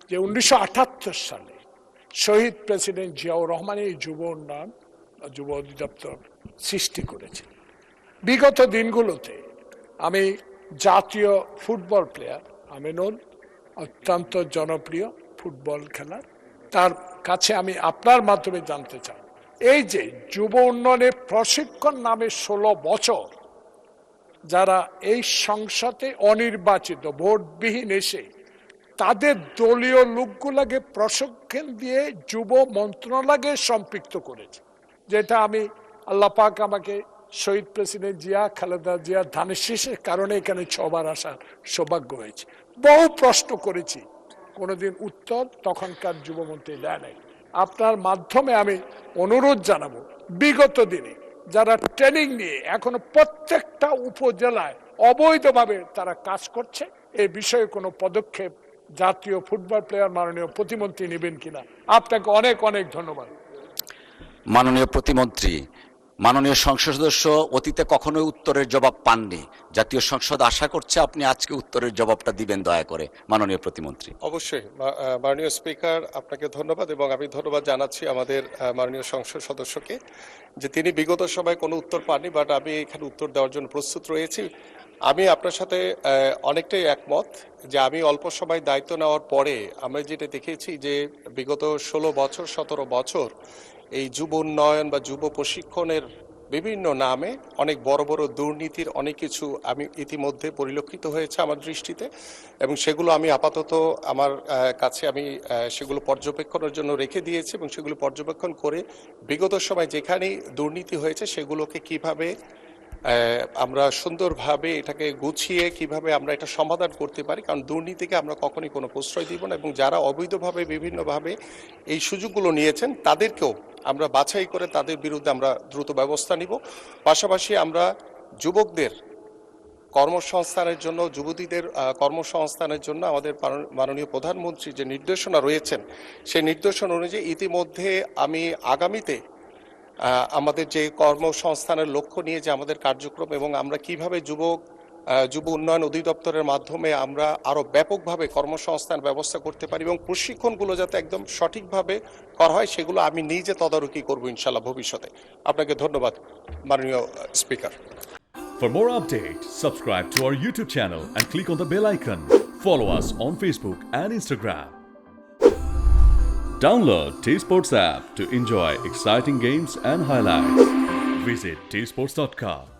যে 1978 সালে শহীদ প্রেসিডেন্ট জিয়াউর রহমান এই যুব উন্নয়ন যুব অধিদপ্তর সৃষ্টি করেছে। বিগত দিনগুলোতে আমি জাতীয় ফুটবল প্লেয়ার আমিনুল অত্যন্ত জনপ্রিয় ফুটবল খেলার, তার কাছে আমি আপনার মাধ্যমে জানতে চাই, এই যে যুব উন্নয়নের প্রশিক্ষণ নামে 16 বছর যারা এই সংসদে অনির্বাচিত ভোটবিহীন এসে তাদের দলীয় লোকগুলোকে প্রশিক্ষণ দিয়ে যুব মন্ত্রণালয়কে সম্পৃক্ত করেছে, যেটা আমি আল্লাহ পাক আমাকে শহীদ প্রেসিডেন্ট জিয়া খালেদা জিয়া ধানের শীষের কারণে এখানে 6 বার আসার সৌভাগ্য হয়েছে। বহু প্রশ্ন করেছি, কোনোদিন উত্তর তখনকার যুবমন্ত্রী দেয় নাই। আপনার মাধ্যমে আমি অনুরোধ জানাবো, বিগত দিনে যারা ট্রেনিং নিয়ে এখনো প্রত্যেকটা উপজেলায় অবৈধভাবে তারা কাজ করছে, এই বিষয়ে কোনো পদক্ষেপ জাতীয় ফুটবল প্লেয়ার মাননীয় প্রতিমন্ত্রী নেবেন কিনা। আপনাকে অনেক অনেক ধন্যবাদ। মাননীয় প্রতিমন্ত্রী, মাননীয় সংসদ সদস্য অতীতে কখনোই উত্তরের জবাব পাননি। জাতীয় সংসদ আশা করছে আপনি আজকে উত্তরের জবাবটা দিবেন দয়া করে, মাননীয় প্রতিমন্ত্রী। অবশ্যই মাননীয় স্পিকার, আপনাকে ধন্যবাদ এবং আমি ধন্যবাদ জানাচ্ছি আমাদের মাননীয় সংসদ সদস্যকে যে তিনি বিগত সময় কোনো উত্তর পাননি, বাট আমি এখানে উত্তর দেওয়ার জন্য প্রস্তুত রয়েছি। আমি আপনার সাথে অনেকটাই একমত যে আমি অল্প সময় দায়িত্ব নেওয়ার পরে আমরা যেটা দেখেছি যে বিগত 16 বছর 17 বছর এই যুব উন্নয়ন বা যুব প্রশিক্ষণের বিভিন্ন নামে অনেক বড় বড় দুর্নীতির অনেক কিছু আমি ইতিমধ্যে পরিলক্ষিত হয়েছে আমার দৃষ্টিতে, এবং সেগুলো আমি আপাতত আমার কাছে আমি সেগুলো পর্যবেক্ষণের জন্য রেখে দিয়েছি এবং সেগুলো পর্যবেক্ষণ করে বিগত সময় যেখানেই দুর্নীতি হয়েছে সেগুলোকে কিভাবে আমরা সুন্দরভাবে এটাকে গুছিয়ে কিভাবে আমরা এটা সমাধান করতে পারি, কারণ দুর্নীতিকে আমরা কখনোই কোনো প্রশ্রয় দিব না এবং যারা অবৈধভাবে বিভিন্নভাবে এই সুযোগগুলো নিয়েছেন তাদেরকেও আমরা বাছাই করে তাদের বিরুদ্ধে আমরা দ্রুত ব্যবস্থা নিব। পাশাপাশি আমরা যুবকদের কর্মসংস্থানের জন্য, যুবতীদের কর্মসংস্থানের জন্য আমাদের মাননীয় প্রধানমন্ত্রী যে নির্দেশনা রয়েছেন সেই নির্দেশনা অনুযায়ী ইতিমধ্যে আমি আগামীতে আমাদের যে কর্মসংস্থানের লক্ষ্য নিয়ে যে আমাদের কার্যক্রম এবং আমরা কিভাবে যুব উন্নয়ন অধিদপ্তরের মাধ্যমে আমরা আরও ব্যাপকভাবে কর্মসংস্থান ব্যবস্থা করতে পারি এবং প্রশিক্ষণগুলো যাতে একদম সঠিকভাবে করা হয় সেগুলো আমি নিজে তদারকি করব ইনশাআল্লাহ ভবিষ্যতে। আপনাকে ধন্যবাদ মাননীয় speaker. For more updates, subscribe to our YouTube channel and click on the bell icon. Follow us on Facebook and Instagram. Download T-Sports app to enjoy exciting games and highlights. Visit tsports.com.